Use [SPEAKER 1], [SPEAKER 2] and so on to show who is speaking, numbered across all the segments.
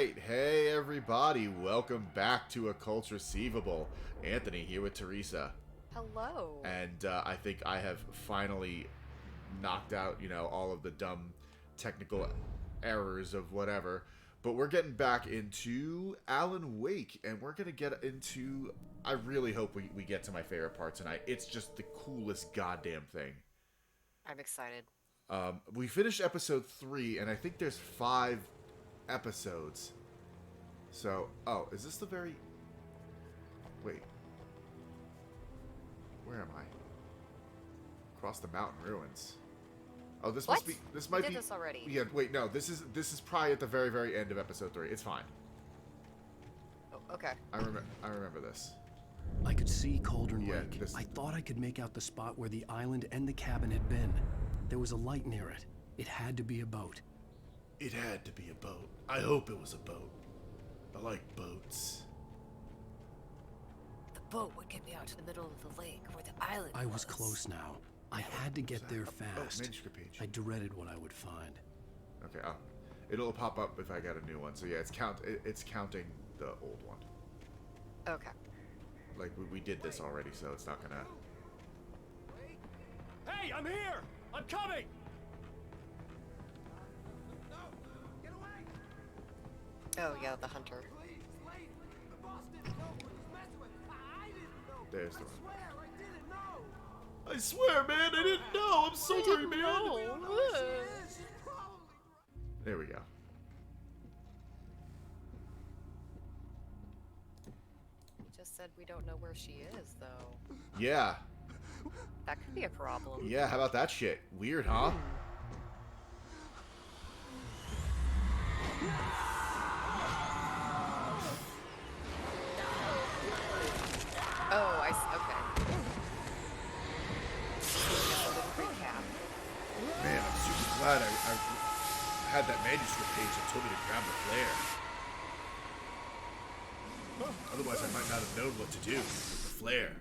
[SPEAKER 1] right. Hey, everybody. Welcome back to Occults Receivable. Anthony here with Theresa.
[SPEAKER 2] Hello.
[SPEAKER 1] And I think I have finally knocked out, all of the dumb technical errors of whatever. But we're getting back into Alan Wake, and we're going to get into... I really hope we get to my favorite part tonight. It's just the coolest goddamn thing.
[SPEAKER 2] I'm excited.
[SPEAKER 1] We finished episode 3, and I think there's 5 episodes. So, is this the very... Wait. Where am I? Across the mountain ruins. Oh, this
[SPEAKER 2] What?
[SPEAKER 1] must be... This might
[SPEAKER 2] we
[SPEAKER 1] be...
[SPEAKER 2] did this already.
[SPEAKER 1] Yeah, wait, no. This is probably at the very, very end of episode 3. It's fine.
[SPEAKER 2] Oh, okay.
[SPEAKER 1] I remember this.
[SPEAKER 3] I could see Cauldron
[SPEAKER 1] Yeah,
[SPEAKER 3] Lake.
[SPEAKER 1] this-
[SPEAKER 3] I thought I could make out the spot where the island and the cabin had been. There was a light near it. It had to be a boat.
[SPEAKER 1] It had to be a boat. I hope it was a boat. I like boats.
[SPEAKER 2] The boat would get me out to the middle of the lake where the island
[SPEAKER 3] I was close now. I had to get there fast.
[SPEAKER 1] manuscript page.
[SPEAKER 3] I dreaded what I would find.
[SPEAKER 1] Okay, it'll pop up if I got a new one. So yeah, it's counting the old one.
[SPEAKER 2] Okay.
[SPEAKER 1] Like we did this already, so it's not gonna.
[SPEAKER 4] Hey, I'm here! I'm coming!
[SPEAKER 5] No! Get away!
[SPEAKER 2] Oh, yeah, the hunter.
[SPEAKER 5] Please, wait! The boss didn't know what he was messing with. I didn't know.
[SPEAKER 1] There's the
[SPEAKER 5] I
[SPEAKER 1] one.
[SPEAKER 5] swear I didn't know.
[SPEAKER 1] I swear, man, I didn't know. I'm sorry, man.
[SPEAKER 5] We don't know where she is. She's probably right.
[SPEAKER 1] There we go.
[SPEAKER 2] You just said we don't know where she is, though.
[SPEAKER 1] Yeah,
[SPEAKER 2] That could be a problem.
[SPEAKER 1] yeah. How about that shit? Weird, huh?
[SPEAKER 2] Oh, okay. A little recap.
[SPEAKER 1] Man, I'm super glad I had that manuscript page that told me to grab the flare. Otherwise, I might not have known what to do with the flare.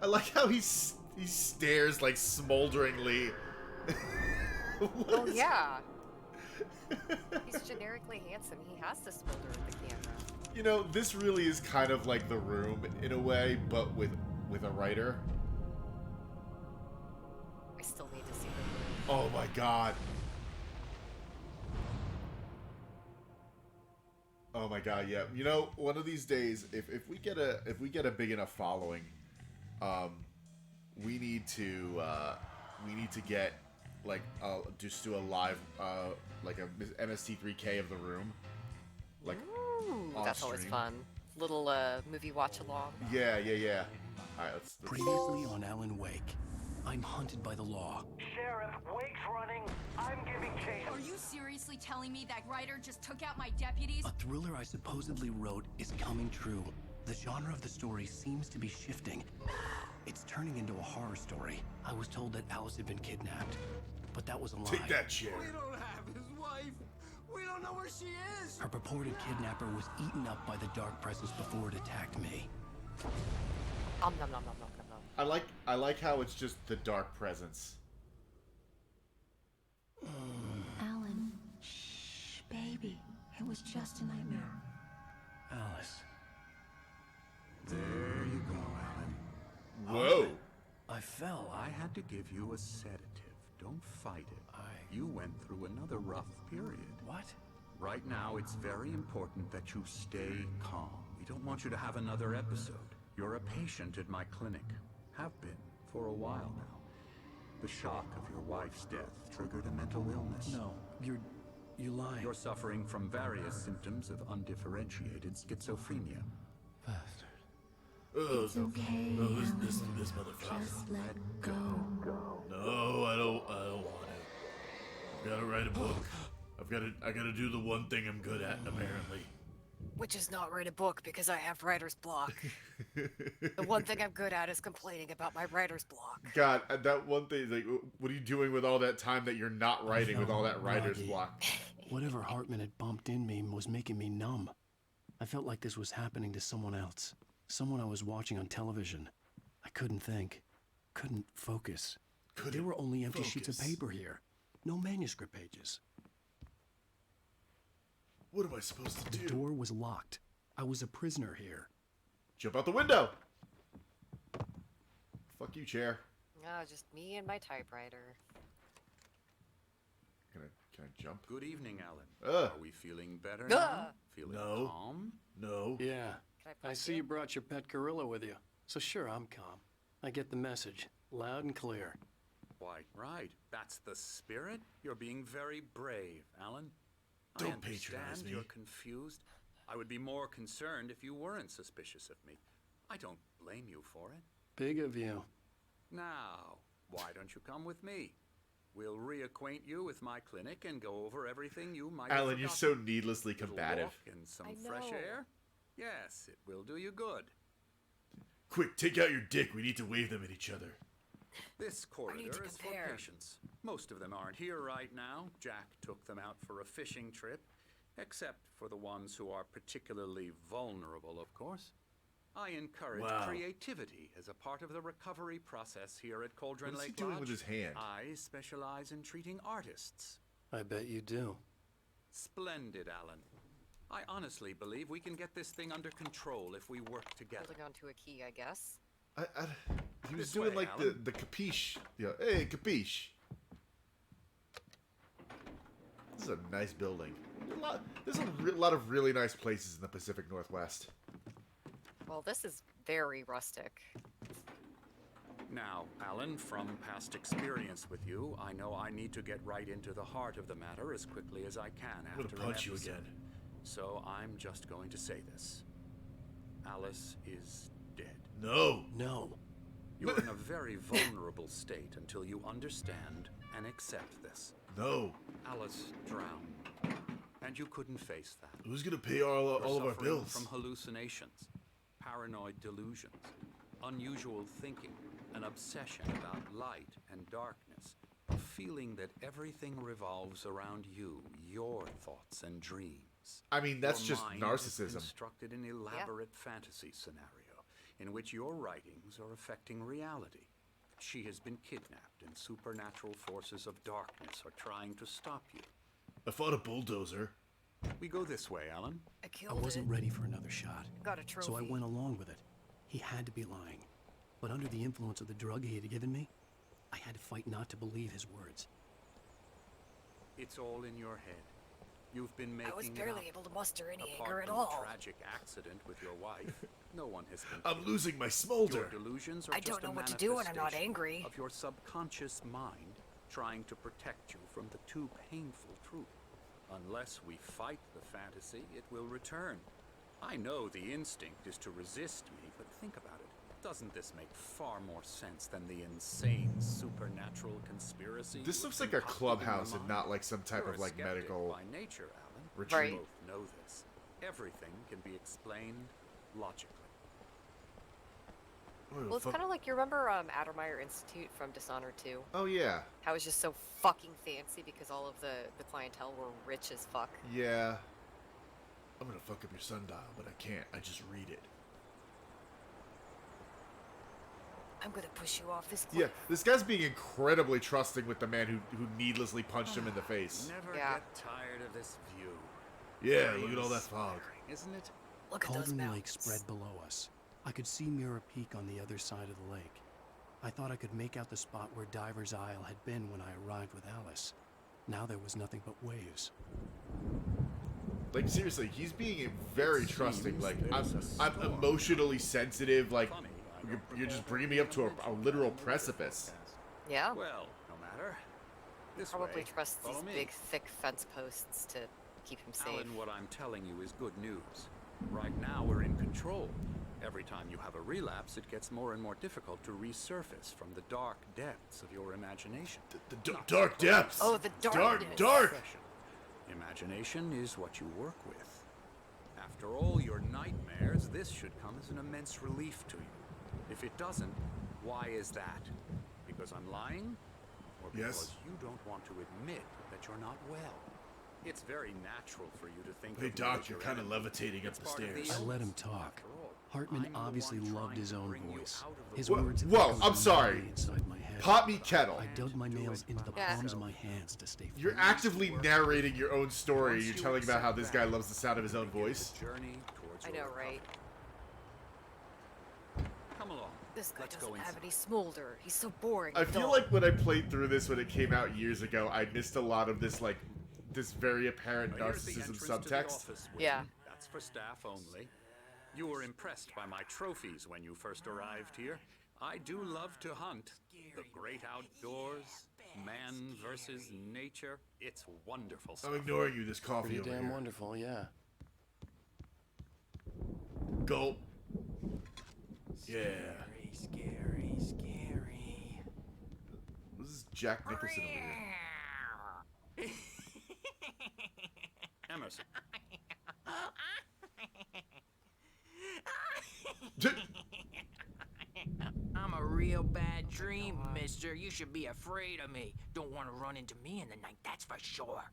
[SPEAKER 1] I like how he stares like smolderingly.
[SPEAKER 2] Oh, yeah. He's generically handsome. He has to smolder at the camera.
[SPEAKER 1] This really is kind of like The Room in a way, but with a writer.
[SPEAKER 2] I still need to see the room.
[SPEAKER 1] Oh my god. Oh my god, yeah. One of these days, if we get a big enough following, we need to get just do a live like a MST3K of The Room. Like
[SPEAKER 2] Ooh,
[SPEAKER 1] off
[SPEAKER 2] that's always
[SPEAKER 1] stream.
[SPEAKER 2] fun. Little movie watch along.
[SPEAKER 1] Yeah. Alright, let's
[SPEAKER 3] Previously on Alan Wake, I'm hunted by the law.
[SPEAKER 6] Sheriff, Wake's running. I'm giving chase.
[SPEAKER 7] Are you seriously telling me that writer just took out my deputies?
[SPEAKER 3] A thriller I supposedly wrote is coming true. The genre of the story seems to be shifting. It's turning into a horror story. I was told that Alice had been kidnapped, but that was a lie.
[SPEAKER 1] take that
[SPEAKER 5] We
[SPEAKER 1] chair.
[SPEAKER 5] don't have his wife. We don't know where she is.
[SPEAKER 3] Her purported kidnapper was eaten up by the dark presence before it attacked me.
[SPEAKER 2] Nom nom nom nom nom nom nom.
[SPEAKER 1] I like how it's just the dark presence.
[SPEAKER 8] Alan, shh, baby. It was just a nightmare.
[SPEAKER 3] Alice,
[SPEAKER 9] There you go, Alan.
[SPEAKER 1] Whoa.
[SPEAKER 3] I fell.
[SPEAKER 9] I had to give you a sedative. Don't fight it. You went through another rough period.
[SPEAKER 3] What?
[SPEAKER 9] Right now, it's very important that you stay calm. We don't want you to have another episode. You're a patient at my clinic. Have been for a while now. The shock of your wife's death triggered a mental illness.
[SPEAKER 3] No, you're lying.
[SPEAKER 9] You're suffering from various symptoms of undifferentiated schizophrenia.
[SPEAKER 3] Bastard.
[SPEAKER 8] It's okay,
[SPEAKER 1] this
[SPEAKER 8] Alan.
[SPEAKER 1] motherfucker.
[SPEAKER 8] Just let go.
[SPEAKER 1] No, I don't want it. I've got to write a book. I gotta do the one thing I'm good at, apparently.
[SPEAKER 2] Which is not write a book because I have writer's block. The one thing I'm good at is complaining about my writer's block.
[SPEAKER 1] God, that one thing is like, what are you doing with all that time that you're not writing with all that writer's
[SPEAKER 3] groggy.
[SPEAKER 1] block?
[SPEAKER 3] Whatever Hartman had bumped in me was making me numb. I felt like this was happening to someone else. Someone I was watching on television. I I couldn't think. Couldn't focus. There
[SPEAKER 1] Couldn't
[SPEAKER 3] were only empty sheets of
[SPEAKER 1] focus.
[SPEAKER 3] paper here. No manuscript pages.
[SPEAKER 1] What am I supposed to
[SPEAKER 3] The
[SPEAKER 1] do?
[SPEAKER 3] door was locked. I was a prisoner here.
[SPEAKER 1] Jump out the window! Fuck you, chair.
[SPEAKER 2] Oh, just me and my typewriter.
[SPEAKER 1] Can I jump?
[SPEAKER 9] Good evening, Alan.
[SPEAKER 1] Ugh.
[SPEAKER 9] Are we feeling better
[SPEAKER 2] Ugh.
[SPEAKER 9] now? Feeling
[SPEAKER 1] No.
[SPEAKER 9] calm?
[SPEAKER 1] No.
[SPEAKER 3] Yeah.
[SPEAKER 2] Can
[SPEAKER 3] I
[SPEAKER 2] punch
[SPEAKER 3] see you brought your pet gorilla with you. So sure, I'm calm. I get the message. Loud and clear.
[SPEAKER 9] Why, right. That's the spirit. You're being very brave, Alan.
[SPEAKER 1] Don't
[SPEAKER 9] I understand
[SPEAKER 1] patronize me.
[SPEAKER 9] you're confused. I would be more concerned if you weren't suspicious of me. I don't blame you for it.
[SPEAKER 3] Big of you.
[SPEAKER 9] Now, why don't you come with me? We'll reacquaint you with my clinic and go over everything you might have
[SPEAKER 1] Alan, you're so
[SPEAKER 9] forgotten.
[SPEAKER 1] needlessly
[SPEAKER 9] Little
[SPEAKER 1] combative.
[SPEAKER 9] walk and some
[SPEAKER 2] I
[SPEAKER 9] fresh
[SPEAKER 2] know.
[SPEAKER 9] air? Yes, it will do you good.
[SPEAKER 1] Quick, take out your dick. We need to wave them at each other.
[SPEAKER 9] This corridor
[SPEAKER 2] to
[SPEAKER 9] is for
[SPEAKER 2] compare.
[SPEAKER 9] patients. Most of them aren't here right now. Jack took them out for a fishing trip, except for the ones who are particularly vulnerable, of course. I encourage
[SPEAKER 1] Wow.
[SPEAKER 9] creativity as a part of the recovery process here at Cauldron
[SPEAKER 1] What is he
[SPEAKER 9] Lake
[SPEAKER 1] doing
[SPEAKER 9] Lodge.
[SPEAKER 1] with his hand?
[SPEAKER 9] I specialize in treating artists.
[SPEAKER 3] I bet you do.
[SPEAKER 9] Splendid, Alan. I honestly believe we can get this thing under control if we work together.
[SPEAKER 2] Holding onto a key, I guess.
[SPEAKER 1] He was
[SPEAKER 9] This
[SPEAKER 1] doing
[SPEAKER 9] way,
[SPEAKER 1] like
[SPEAKER 9] Alan.
[SPEAKER 1] the capiche. Yeah. Hey, capiche. This is a nice building. There's a lot of really nice places in the Pacific Northwest.
[SPEAKER 2] Well, this is very rustic.
[SPEAKER 9] Now, Alan, from past experience with you, I know I need to get right into the heart of the matter as quickly as I can
[SPEAKER 1] I'm
[SPEAKER 9] after
[SPEAKER 1] gonna punch
[SPEAKER 9] an
[SPEAKER 1] you
[SPEAKER 9] episode.
[SPEAKER 1] again.
[SPEAKER 9] So I'm just going to say this. Alice is dead.
[SPEAKER 1] No.
[SPEAKER 3] No.
[SPEAKER 9] You're in a very vulnerable state until you understand and accept this.
[SPEAKER 1] No.
[SPEAKER 9] Alice drowned, and you couldn't face that.
[SPEAKER 1] Who's gonna pay all
[SPEAKER 9] You're
[SPEAKER 1] of our
[SPEAKER 9] suffering
[SPEAKER 1] bills?
[SPEAKER 9] from hallucinations, paranoid delusions, unusual thinking, an obsession about light and darkness, a feeling that everything revolves around you, your thoughts and dreams.
[SPEAKER 1] I mean, that's
[SPEAKER 9] Your
[SPEAKER 1] just
[SPEAKER 9] mind has
[SPEAKER 1] narcissism.
[SPEAKER 9] constructed an elaborate fantasy scenario in which your writings are affecting reality. She has been kidnapped, and supernatural forces of darkness are trying to stop you.
[SPEAKER 1] I fought a bulldozer.
[SPEAKER 9] We go this way, Alan.
[SPEAKER 2] I
[SPEAKER 3] I
[SPEAKER 2] killed
[SPEAKER 3] wasn't
[SPEAKER 2] it.
[SPEAKER 3] ready for another shot.
[SPEAKER 2] Got a trophy.
[SPEAKER 3] So I went along with it. He had to be lying. But under the influence of the drug he had given me, I had to fight not to believe his words.
[SPEAKER 9] It's all in your head. You've been making
[SPEAKER 2] I was
[SPEAKER 9] it
[SPEAKER 2] barely
[SPEAKER 9] up.
[SPEAKER 2] able to muster any
[SPEAKER 9] Apart
[SPEAKER 2] anger at
[SPEAKER 9] from
[SPEAKER 2] all.
[SPEAKER 9] the tragic accident with your wife, no one has been
[SPEAKER 1] I'm
[SPEAKER 9] killed.
[SPEAKER 1] losing my
[SPEAKER 9] Your
[SPEAKER 1] smolder.
[SPEAKER 9] delusions are
[SPEAKER 2] I
[SPEAKER 9] just
[SPEAKER 2] don't know
[SPEAKER 9] a
[SPEAKER 2] what to do when I'm not
[SPEAKER 9] manifestation
[SPEAKER 2] angry.
[SPEAKER 9] of your subconscious mind trying to protect you from the too painful truth. Unless we fight the fantasy, it will return. I know the instinct is to resist me, but think about it. Doesn't this make far more sense than the insane supernatural conspiracy?
[SPEAKER 1] This
[SPEAKER 9] you've
[SPEAKER 1] looks
[SPEAKER 9] been
[SPEAKER 1] like a
[SPEAKER 9] pumping in your
[SPEAKER 1] clubhouse and
[SPEAKER 9] mind?
[SPEAKER 1] not like some type
[SPEAKER 9] You're
[SPEAKER 1] of
[SPEAKER 9] a
[SPEAKER 1] like
[SPEAKER 9] skeptic
[SPEAKER 1] medical
[SPEAKER 9] by nature, Alan.
[SPEAKER 1] retreat.
[SPEAKER 9] We both know this. Everything can be explained logically.
[SPEAKER 1] Oh,
[SPEAKER 2] Well, it's
[SPEAKER 1] fuck-
[SPEAKER 2] kind of like, you remember Addermeyer Institute from Dishonored 2?
[SPEAKER 1] Oh yeah.
[SPEAKER 2] How it was just so fucking fancy because all of the clientele were rich as fuck.
[SPEAKER 1] Yeah. I'm gonna fuck up your sundial, but I can't. I just read it.
[SPEAKER 2] I'm gonna push you off this
[SPEAKER 1] Yeah,
[SPEAKER 2] cliff.
[SPEAKER 1] this guy's being incredibly trusting with the man who needlessly punched him in the face.
[SPEAKER 9] Never
[SPEAKER 2] Yeah.
[SPEAKER 9] get tired of this view.
[SPEAKER 1] Yeah,
[SPEAKER 9] Very
[SPEAKER 1] look at all that fog.
[SPEAKER 9] inspiring, isn't it?
[SPEAKER 2] Look at those
[SPEAKER 3] Cauldron Lake
[SPEAKER 2] mountains.
[SPEAKER 3] spread below us. I could see Mirror Peak on the other side of the lake. I thought I could make out the spot where Diver's Isle had been when I arrived with Alice. Now there was nothing but waves.
[SPEAKER 1] Like seriously, he's being very
[SPEAKER 9] It
[SPEAKER 1] trusting.
[SPEAKER 9] seems
[SPEAKER 1] Like
[SPEAKER 9] there's a
[SPEAKER 1] I'm
[SPEAKER 9] storm.
[SPEAKER 1] emotionally sensitive. Like
[SPEAKER 9] Funny, I
[SPEAKER 1] you're,
[SPEAKER 9] don't
[SPEAKER 1] you're just
[SPEAKER 9] recall
[SPEAKER 1] bringing me up to
[SPEAKER 9] mentioning
[SPEAKER 1] a literal
[SPEAKER 9] the
[SPEAKER 1] precipice.
[SPEAKER 9] forecast.
[SPEAKER 2] Yeah.
[SPEAKER 9] Well, no matter. This
[SPEAKER 2] Probably
[SPEAKER 9] way.
[SPEAKER 2] trust these
[SPEAKER 9] Follow me.
[SPEAKER 2] big, thick fence posts to keep him safe.
[SPEAKER 9] Alan, what I'm telling you is good news. Right now we're in control. Every time you have a relapse, it gets more and more difficult to resurface from the dark depths of your imagination.
[SPEAKER 1] The dark depths.
[SPEAKER 2] Oh, the darkness.
[SPEAKER 1] dark.
[SPEAKER 9] Obsession. Imagination is what you work with. After all your nightmares, this should come as an immense relief to you. If it doesn't, why is that? Because I'm lying? Or because
[SPEAKER 1] Yes.
[SPEAKER 9] you don't want to admit that you're not well? It's very natural for you to think.
[SPEAKER 1] Hey,
[SPEAKER 9] of me
[SPEAKER 1] Doc,
[SPEAKER 9] as
[SPEAKER 1] you're
[SPEAKER 9] your
[SPEAKER 1] kind of
[SPEAKER 9] enemy.
[SPEAKER 1] levitating up
[SPEAKER 9] It's
[SPEAKER 1] the
[SPEAKER 9] part of the
[SPEAKER 1] stairs.
[SPEAKER 3] I let him
[SPEAKER 9] illness,
[SPEAKER 3] talk.
[SPEAKER 9] after all.
[SPEAKER 3] Hartman
[SPEAKER 9] I'm the
[SPEAKER 3] obviously
[SPEAKER 9] one
[SPEAKER 3] loved
[SPEAKER 9] trying
[SPEAKER 3] his
[SPEAKER 9] to
[SPEAKER 3] own
[SPEAKER 9] bring you
[SPEAKER 3] voice.
[SPEAKER 9] out of the
[SPEAKER 3] His
[SPEAKER 1] Whoa,
[SPEAKER 3] words have
[SPEAKER 1] whoa,
[SPEAKER 3] echoed
[SPEAKER 1] I'm sorry.
[SPEAKER 3] loudly inside my head.
[SPEAKER 1] Pop me kettle.
[SPEAKER 3] I dug my nails into the
[SPEAKER 2] Yeah.
[SPEAKER 3] palms of my hands to stay
[SPEAKER 1] You're
[SPEAKER 3] focused.
[SPEAKER 1] actively narrating your own story.
[SPEAKER 9] Once
[SPEAKER 1] You're
[SPEAKER 9] you
[SPEAKER 1] telling about how
[SPEAKER 9] accept
[SPEAKER 1] this guy
[SPEAKER 9] that,
[SPEAKER 1] loves the sound of his own
[SPEAKER 9] begin
[SPEAKER 1] voice.
[SPEAKER 9] the journey towards
[SPEAKER 2] I
[SPEAKER 9] your
[SPEAKER 2] know, right?
[SPEAKER 9] recovery. Come along.
[SPEAKER 2] This guy
[SPEAKER 9] Let's go
[SPEAKER 2] doesn't have
[SPEAKER 9] inside.
[SPEAKER 2] any smolder. He's so boring.
[SPEAKER 1] I
[SPEAKER 2] and
[SPEAKER 1] feel
[SPEAKER 2] dull.
[SPEAKER 1] like when I played through this when it came out years ago, I missed a lot of this, like, this very apparent
[SPEAKER 9] Now, here's the
[SPEAKER 1] narcissism
[SPEAKER 9] entrance to the
[SPEAKER 1] subtext.
[SPEAKER 9] office wing.
[SPEAKER 2] Yeah.
[SPEAKER 9] That's for staff only. You were impressed by my trophies when you first arrived here. I do love to hunt. The great outdoors, man versus nature. It's wonderful stuff.
[SPEAKER 1] I'm ignoring you, this coffee
[SPEAKER 3] Pretty
[SPEAKER 1] over
[SPEAKER 3] damn
[SPEAKER 1] here.
[SPEAKER 3] wonderful, yeah.
[SPEAKER 1] Gulp. Yeah.
[SPEAKER 5] Scary, scary.
[SPEAKER 1] This is Jack Nicholson over here.
[SPEAKER 9] Emerson.
[SPEAKER 5] I'm a real bad dream, mister. You should be afraid of me. Don't want to run into me in the night, that's for sure.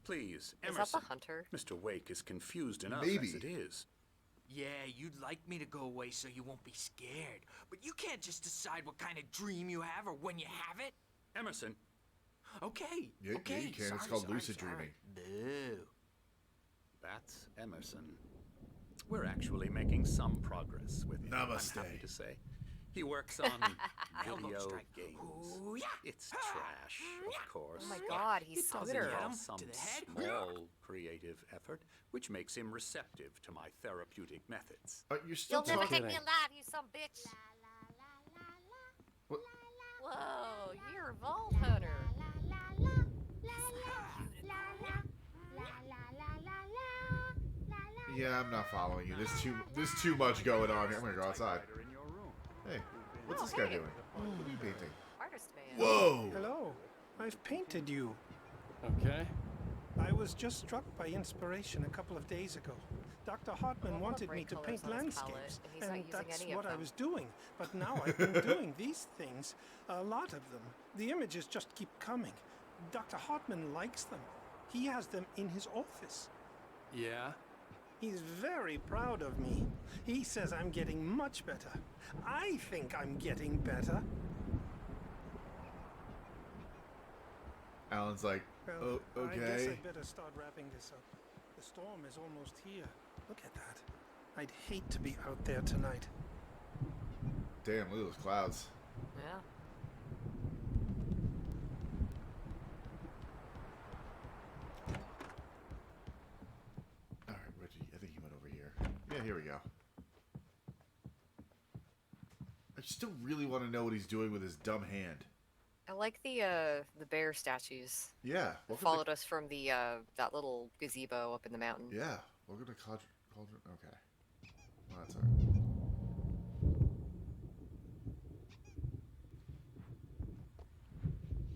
[SPEAKER 9] Please,
[SPEAKER 2] Is that
[SPEAKER 9] Emerson.
[SPEAKER 2] the hunter?
[SPEAKER 9] Mr. Wake is confused enough
[SPEAKER 1] Maybe.
[SPEAKER 9] as it is.
[SPEAKER 5] Yeah, you'd like me to go away so you won't be scared. But you can't just decide what kind of dream you have or when you have it.
[SPEAKER 9] Emerson,
[SPEAKER 5] Okay,
[SPEAKER 1] Yeah,
[SPEAKER 5] okay.
[SPEAKER 1] you can. It's
[SPEAKER 5] sorry,
[SPEAKER 1] called
[SPEAKER 5] sorry,
[SPEAKER 1] lucid
[SPEAKER 5] sorry.
[SPEAKER 1] dreaming.
[SPEAKER 5] Boo.
[SPEAKER 9] that's Emerson. We're actually making some progress with him,
[SPEAKER 1] Namaste.
[SPEAKER 9] I'm happy to say. He works on
[SPEAKER 5] Elbow
[SPEAKER 9] video
[SPEAKER 5] strike.
[SPEAKER 9] games.
[SPEAKER 5] Ooh, yeah.
[SPEAKER 9] It's trash, of course.
[SPEAKER 2] Oh my god, he's
[SPEAKER 9] It does
[SPEAKER 2] Twitter.
[SPEAKER 9] involve
[SPEAKER 5] Him
[SPEAKER 9] some
[SPEAKER 5] to the head.
[SPEAKER 9] small creative effort, which makes him receptive to my therapeutic methods.
[SPEAKER 1] You're still
[SPEAKER 2] You'll never
[SPEAKER 1] talking.
[SPEAKER 2] take me alive, you some bitch.
[SPEAKER 1] What?
[SPEAKER 2] Whoa, you're a vault hunter.
[SPEAKER 1] Yeah, I'm not following you. There's too much going on here. I'm gonna go outside.
[SPEAKER 9] Typewriter in your room.
[SPEAKER 1] Hey, what's this
[SPEAKER 2] Oh,
[SPEAKER 1] guy
[SPEAKER 2] hey.
[SPEAKER 1] doing? What are you painting?
[SPEAKER 2] Artist man.
[SPEAKER 1] Whoa!
[SPEAKER 10] Hello. I've painted you.
[SPEAKER 3] Okay.
[SPEAKER 10] I was just struck by inspiration a couple of days ago. Dr. Hartman
[SPEAKER 2] Well,
[SPEAKER 10] wanted me
[SPEAKER 2] bright
[SPEAKER 10] to
[SPEAKER 2] colors
[SPEAKER 10] paint
[SPEAKER 2] on his
[SPEAKER 10] landscapes,
[SPEAKER 2] palette, and he's not
[SPEAKER 10] and
[SPEAKER 2] using
[SPEAKER 10] that's
[SPEAKER 2] any of
[SPEAKER 10] what I
[SPEAKER 2] them.
[SPEAKER 10] was doing. But now I've been doing these things, a lot of them. The images just keep coming. Dr. Hartman likes them. He has them in his office.
[SPEAKER 3] Yeah?
[SPEAKER 10] He's very proud of me. He says I'm getting much better. I think I'm getting better.
[SPEAKER 1] Alan's like,
[SPEAKER 10] Well,
[SPEAKER 1] oh,
[SPEAKER 10] I guess
[SPEAKER 1] okay.
[SPEAKER 10] I'd better start wrapping this up. The storm is almost here. Look at that. I'd hate to be out there tonight.
[SPEAKER 1] Damn, look at those clouds.
[SPEAKER 2] Yeah.
[SPEAKER 1] All right, Reggie. I think he went over here. Yeah, here we go. I still really want to know what he's doing with his dumb hand.
[SPEAKER 2] I like the bear statues.
[SPEAKER 1] Yeah.
[SPEAKER 2] That
[SPEAKER 1] Welcome
[SPEAKER 2] followed us from the that little gazebo up in the mountain.
[SPEAKER 1] Yeah. Welcome to Cauldron. Okay. Well, that's all right.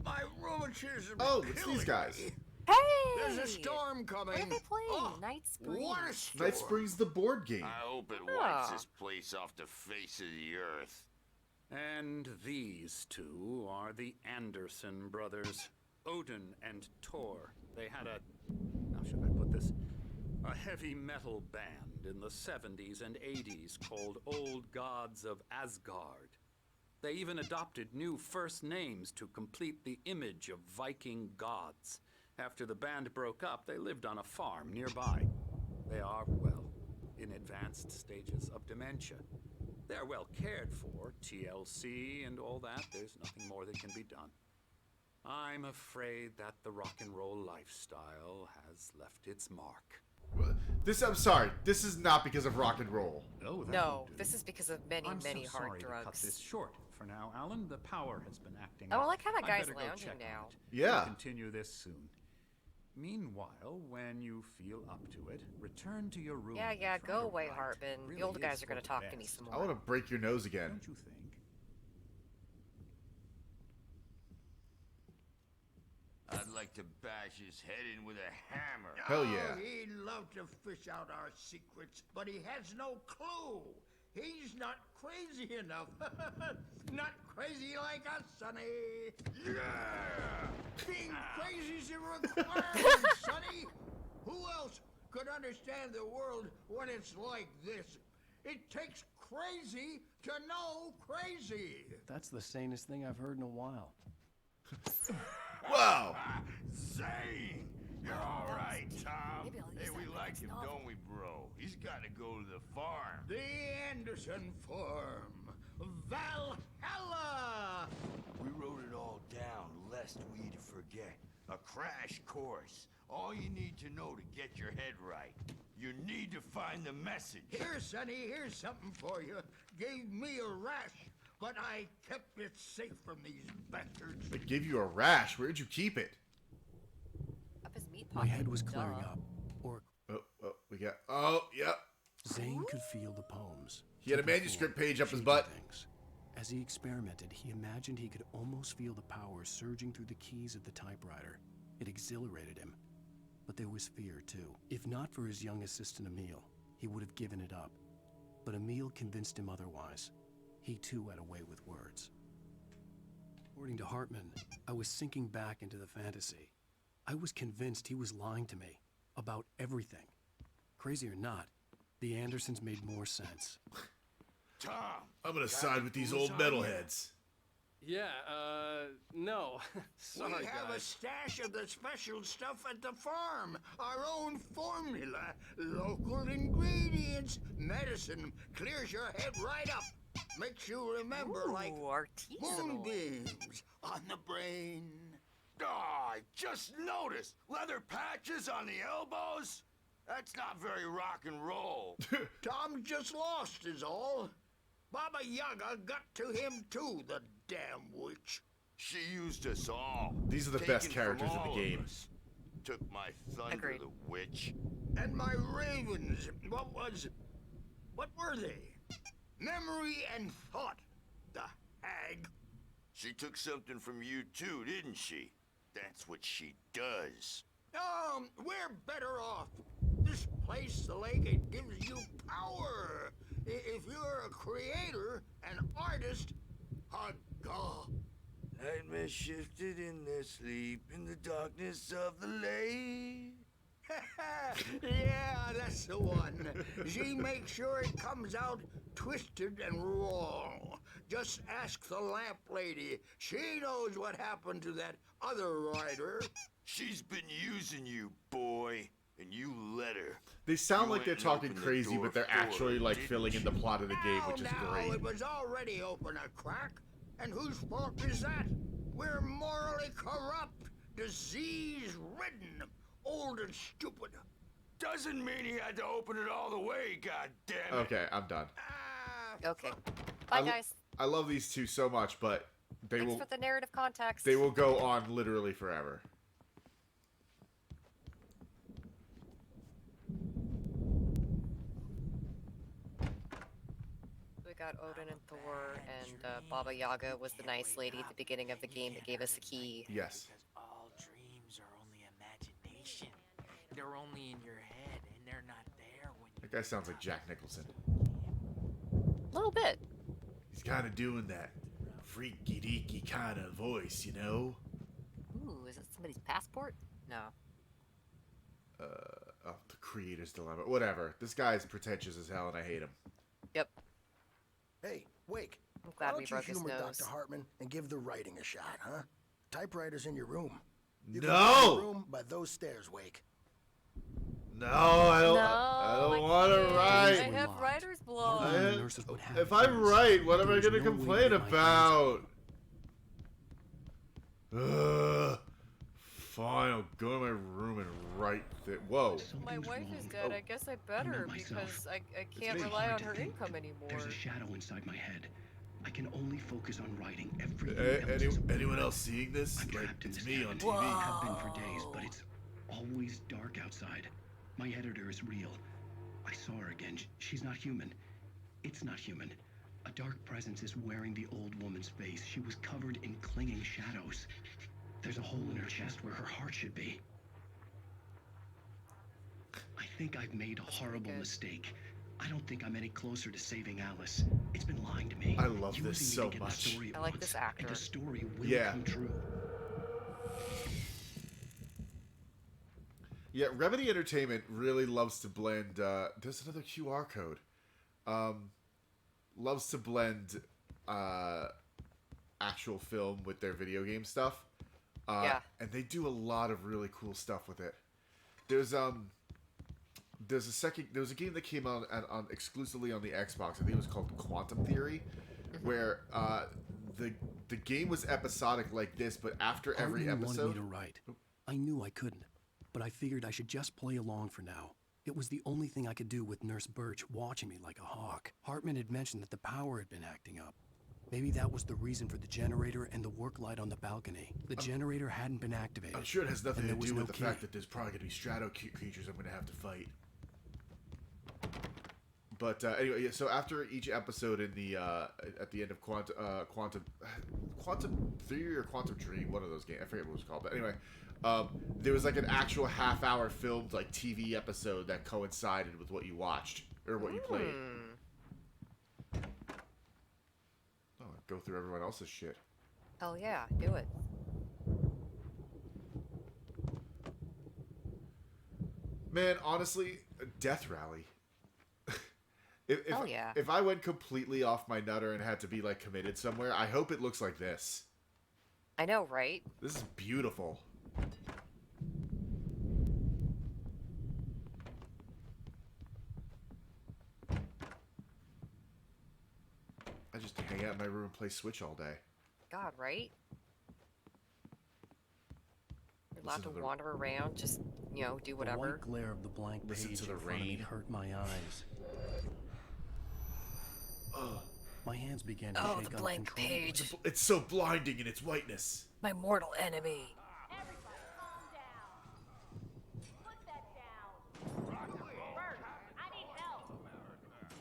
[SPEAKER 5] My rheumatism is
[SPEAKER 1] Oh, it's these guys.
[SPEAKER 2] Hey!
[SPEAKER 5] There's a storm coming.
[SPEAKER 2] What are they playing?
[SPEAKER 5] Oh,
[SPEAKER 2] Night Springs.
[SPEAKER 5] what a storm.
[SPEAKER 1] Night Springs, the board game.
[SPEAKER 11] I hope it
[SPEAKER 2] Ah.
[SPEAKER 11] wipes this place off the face of the earth.
[SPEAKER 9] And these two are the Anderson brothers, Odin and Thor. They had how should I put this? A heavy metal band in the 70s and 80s called Old Gods of Asgard. They even adopted new first names to complete the image of Viking gods. After the band broke up, they lived on a farm nearby. They are, well, in advanced stages of dementia. They're well cared for, TLC and all that. There's nothing more that can be done. I'm afraid that the rock and roll lifestyle has left its mark.
[SPEAKER 1] I'm sorry. This is not because of rock and roll.
[SPEAKER 9] Oh, that
[SPEAKER 2] No,
[SPEAKER 9] will do.
[SPEAKER 2] this is because of many,
[SPEAKER 9] I'm
[SPEAKER 2] many
[SPEAKER 9] so
[SPEAKER 2] hard
[SPEAKER 9] sorry to cut this
[SPEAKER 2] drugs.
[SPEAKER 9] short for now, Alan. The power has been acting
[SPEAKER 2] Oh, I
[SPEAKER 9] up.
[SPEAKER 2] like how that
[SPEAKER 9] I'd
[SPEAKER 2] guy's
[SPEAKER 9] better go
[SPEAKER 2] lounging
[SPEAKER 9] check on
[SPEAKER 2] now.
[SPEAKER 9] it.
[SPEAKER 1] Yeah.
[SPEAKER 9] We'll continue this soon. Meanwhile, when you feel up to it, return to your room.
[SPEAKER 2] Yeah,
[SPEAKER 9] and
[SPEAKER 2] yeah,
[SPEAKER 9] try
[SPEAKER 2] go
[SPEAKER 9] to
[SPEAKER 2] away,
[SPEAKER 9] write.
[SPEAKER 2] Hartman.
[SPEAKER 9] Really
[SPEAKER 2] The old guys
[SPEAKER 9] is
[SPEAKER 2] are gonna
[SPEAKER 9] for the
[SPEAKER 2] talk to me
[SPEAKER 9] best.
[SPEAKER 2] some
[SPEAKER 1] I
[SPEAKER 2] more.
[SPEAKER 1] want to break your nose again.
[SPEAKER 9] Don't you think?
[SPEAKER 11] I'd like to bash his head in with a hammer.
[SPEAKER 1] Hell yeah.
[SPEAKER 5] Oh, he'd love to fish out our secrets, but he has no clue. He's not
[SPEAKER 12] crazy enough. Not crazy like us, Sonny. Yeah! Being crazy's a requirement, Sonny. Who else could understand the world when it's like this? It takes crazy to know crazy.
[SPEAKER 3] That's the sanest thing I've heard in a while.
[SPEAKER 1] Wow.
[SPEAKER 11] Zane! You're all right, Tom.
[SPEAKER 2] Maybe I'll use
[SPEAKER 11] Hey,
[SPEAKER 2] that
[SPEAKER 11] we
[SPEAKER 2] in my
[SPEAKER 11] like
[SPEAKER 2] next
[SPEAKER 11] him,
[SPEAKER 2] novel.
[SPEAKER 11] don't we, bro? He's got to go to the farm.
[SPEAKER 12] The Anderson Farm. Valhalla!
[SPEAKER 11] We wrote it all down, lest we forget. A crash course. All you need to know to get your head right. You need to find the message.
[SPEAKER 12] Here, Sonny, here's something for you. Gave me a rash, but I kept it safe from these bastards.
[SPEAKER 1] They give you a rash. Where'd you keep it?
[SPEAKER 2] Up his meat
[SPEAKER 3] My
[SPEAKER 2] pocket.
[SPEAKER 3] head was clearing
[SPEAKER 2] Duh.
[SPEAKER 3] up. Or
[SPEAKER 1] We got. Oh, yep.
[SPEAKER 3] Zane could feel the poems.
[SPEAKER 1] He had a
[SPEAKER 3] taking
[SPEAKER 1] manuscript
[SPEAKER 3] form,
[SPEAKER 1] page up his
[SPEAKER 3] shaping
[SPEAKER 1] butt.
[SPEAKER 3] things. As he experimented, he imagined he could almost feel the power surging through the keys of the typewriter. It exhilarated him. But there was fear, too. If not for his young assistant Emil, he would have given it up. But Emil convinced him otherwise. He, too, had a way with words. According to Hartman, I was sinking back into the fantasy. I was convinced he was lying to me about everything. Crazy or not, the Andersons made more sense.
[SPEAKER 11] Tom!
[SPEAKER 1] I'm gonna side with these old metalheads.
[SPEAKER 13] Yeah, no. Sorry,
[SPEAKER 12] we have
[SPEAKER 13] guys.
[SPEAKER 12] a stash of the special stuff at the farm. Our own formula. Local ingredients. Medicine clears your head right up. Makes you remember like
[SPEAKER 2] artisanal.
[SPEAKER 12] moonbeams on the brain.
[SPEAKER 11] Oh, I just noticed. Leather patches on the elbows? That's not very rock and roll.
[SPEAKER 12] Tom just lost is all. Baba Yaga got to him too, the damn witch.
[SPEAKER 11] She used us all.
[SPEAKER 1] These are the best
[SPEAKER 11] Taken from
[SPEAKER 1] characters in
[SPEAKER 11] all
[SPEAKER 1] the
[SPEAKER 11] of
[SPEAKER 1] game.
[SPEAKER 11] us. Took my thunder,
[SPEAKER 2] Agreed.
[SPEAKER 11] the witch.
[SPEAKER 12] And my ravens, what were they? Memory and thought, the hag.
[SPEAKER 11] She took something from you too, didn't she? That's what she does.
[SPEAKER 12] We're better off. This place, the lake, it gives you power. If you're a creator, an artist, a god.
[SPEAKER 11] Nightmare shifted in their sleep in the darkness of the lake.
[SPEAKER 12] Yeah, that's the one. She makes sure it comes out twisted and wrong. Just ask the lamp lady. She knows what happened to that other writer.
[SPEAKER 11] She's been using you, boy, and you let her.
[SPEAKER 1] They sound
[SPEAKER 11] You
[SPEAKER 1] like they're
[SPEAKER 11] went and
[SPEAKER 1] talking
[SPEAKER 11] opened the
[SPEAKER 1] crazy,
[SPEAKER 11] door
[SPEAKER 1] but they're
[SPEAKER 11] for her,
[SPEAKER 1] actually like
[SPEAKER 11] didn't
[SPEAKER 1] filling in
[SPEAKER 11] you?
[SPEAKER 1] the plot of the game, which is
[SPEAKER 12] Now,
[SPEAKER 1] great.
[SPEAKER 12] it was already open a crack. And whose fault is that? We're morally corrupt, disease-ridden, old and stupid.
[SPEAKER 11] Doesn't mean he had to open it all the way, goddammit.
[SPEAKER 1] Okay, I'm done.
[SPEAKER 2] Okay. Bye, guys.
[SPEAKER 1] I love these two so much, but they
[SPEAKER 2] Thanks
[SPEAKER 1] will
[SPEAKER 2] for the narrative context.
[SPEAKER 1] they will go on literally forever.
[SPEAKER 2] We got Odin and Thor, and Baba Yaga was the nice lady at the beginning of the game that gave us the key.
[SPEAKER 1] Yes.
[SPEAKER 5] Because all dreams are only imagination. They're only in your head, and they're not there when you...
[SPEAKER 1] That guy sounds like Jack Nicholson.
[SPEAKER 2] A little bit.
[SPEAKER 1] He's kind of doing that freaky deaky kind of voice, you know?
[SPEAKER 2] Ooh, is it somebody's passport? No.
[SPEAKER 1] Oh, the creator's dilemma. Whatever. This guy's pretentious as hell, and I hate him.
[SPEAKER 2] Yep.
[SPEAKER 14] Hey, Wake.
[SPEAKER 2] I'm glad
[SPEAKER 14] Why
[SPEAKER 2] we
[SPEAKER 14] don't you
[SPEAKER 2] broke his
[SPEAKER 14] humor
[SPEAKER 2] nose.
[SPEAKER 14] Dr. Hartman and give the writing a shot, huh? Typewriter's in your room. You
[SPEAKER 1] No!
[SPEAKER 14] can find the room by those stairs, Wake.
[SPEAKER 1] No, I don't.
[SPEAKER 2] No,
[SPEAKER 1] I don't
[SPEAKER 2] I
[SPEAKER 1] want to
[SPEAKER 2] can't.
[SPEAKER 1] write.
[SPEAKER 2] I have writer's block.
[SPEAKER 3] Hartman and the nurses would have
[SPEAKER 1] If I
[SPEAKER 3] things.
[SPEAKER 1] write, what am I
[SPEAKER 3] There
[SPEAKER 1] going
[SPEAKER 3] was
[SPEAKER 1] to
[SPEAKER 3] no way
[SPEAKER 1] complain
[SPEAKER 3] to get my hands
[SPEAKER 1] about? Ugh. Fine, I'll go to my room and write it. Whoa.
[SPEAKER 2] My wife is dead. I guess I better because I can't
[SPEAKER 3] It's
[SPEAKER 2] rely
[SPEAKER 3] hard
[SPEAKER 2] on
[SPEAKER 3] to
[SPEAKER 2] her
[SPEAKER 3] think.
[SPEAKER 2] income anymore.
[SPEAKER 3] There's a shadow inside my head. I can only focus on writing. Everything else
[SPEAKER 1] Any,
[SPEAKER 3] is a blur.
[SPEAKER 1] anyone else seeing this?
[SPEAKER 3] I'm
[SPEAKER 1] Like,
[SPEAKER 3] trapped in
[SPEAKER 1] it's
[SPEAKER 3] this
[SPEAKER 1] me on
[SPEAKER 3] cabin.
[SPEAKER 1] TV.
[SPEAKER 3] Have been for days, but it's always dark outside. My editor is real. I saw her again. She's not human. It's not human. A dark presence is wearing the old woman's face. She was covered in clinging shadows. There's a hole in her chest where her heart should be. I think I've made a horrible mistake. I don't think I'm any closer to saving Alice. It's been lying to me.
[SPEAKER 1] I love this
[SPEAKER 3] Using me
[SPEAKER 1] so
[SPEAKER 3] to get the
[SPEAKER 1] much.
[SPEAKER 3] story it
[SPEAKER 2] I like
[SPEAKER 3] wants,
[SPEAKER 2] this actor.
[SPEAKER 3] And the story will
[SPEAKER 1] Yeah.
[SPEAKER 3] come true.
[SPEAKER 1] Yeah, Remedy Entertainment really loves to blend. There's another QR code. Loves to blend actual film with their video game stuff.
[SPEAKER 2] Yeah.
[SPEAKER 1] And they do a lot of really cool stuff with it. There's a game that came out on exclusively on the Xbox. I think it was called Quantum Theory, where the game was episodic like this, but after every
[SPEAKER 3] Hartman
[SPEAKER 1] episode,
[SPEAKER 3] wanted me to write. I knew I couldn't, but I figured I should just play along for now. It was the only thing I could do with Nurse Birch watching me like a hawk. Hartman had mentioned that the power had been acting up. Maybe that was the reason for the generator and the work light on the balcony. The generator hadn't been activated.
[SPEAKER 1] I'm sure it has nothing to
[SPEAKER 3] and there
[SPEAKER 1] do
[SPEAKER 3] was
[SPEAKER 1] with
[SPEAKER 3] no
[SPEAKER 1] the fact
[SPEAKER 3] key.
[SPEAKER 1] that there's probably going to be strato creatures I'm going to have to fight. But anyway, yeah, so after each episode in the at the end of Quantum Theory or Quantum Dream, one of those games, I forget what it was called. But anyway, there was like an actual half-hour filmed like TV episode that coincided with what you watched or what you played. Oh, go through everyone else's shit.
[SPEAKER 2] Hell yeah, do it.
[SPEAKER 1] Man, honestly, Death Rally.
[SPEAKER 2] Hell yeah.
[SPEAKER 1] If I went completely off my nutter and had to be like committed somewhere, I hope it looks like this.
[SPEAKER 2] I know, right?
[SPEAKER 1] This is beautiful. I just hang out in my room and play Switch all day.
[SPEAKER 2] God, right? You're allowed
[SPEAKER 1] Listen
[SPEAKER 2] to
[SPEAKER 1] to the-
[SPEAKER 2] wander around, just, do
[SPEAKER 3] The
[SPEAKER 2] whatever.
[SPEAKER 3] white glare of the blank
[SPEAKER 1] Listen
[SPEAKER 3] page
[SPEAKER 1] to the
[SPEAKER 3] in front of me
[SPEAKER 1] rain.
[SPEAKER 3] hurt my eyes. My hands began to
[SPEAKER 2] Oh,
[SPEAKER 3] shake
[SPEAKER 2] the blank
[SPEAKER 3] uncontrollably.
[SPEAKER 2] page.
[SPEAKER 1] It's so blinding in its whiteness.
[SPEAKER 2] My mortal enemy.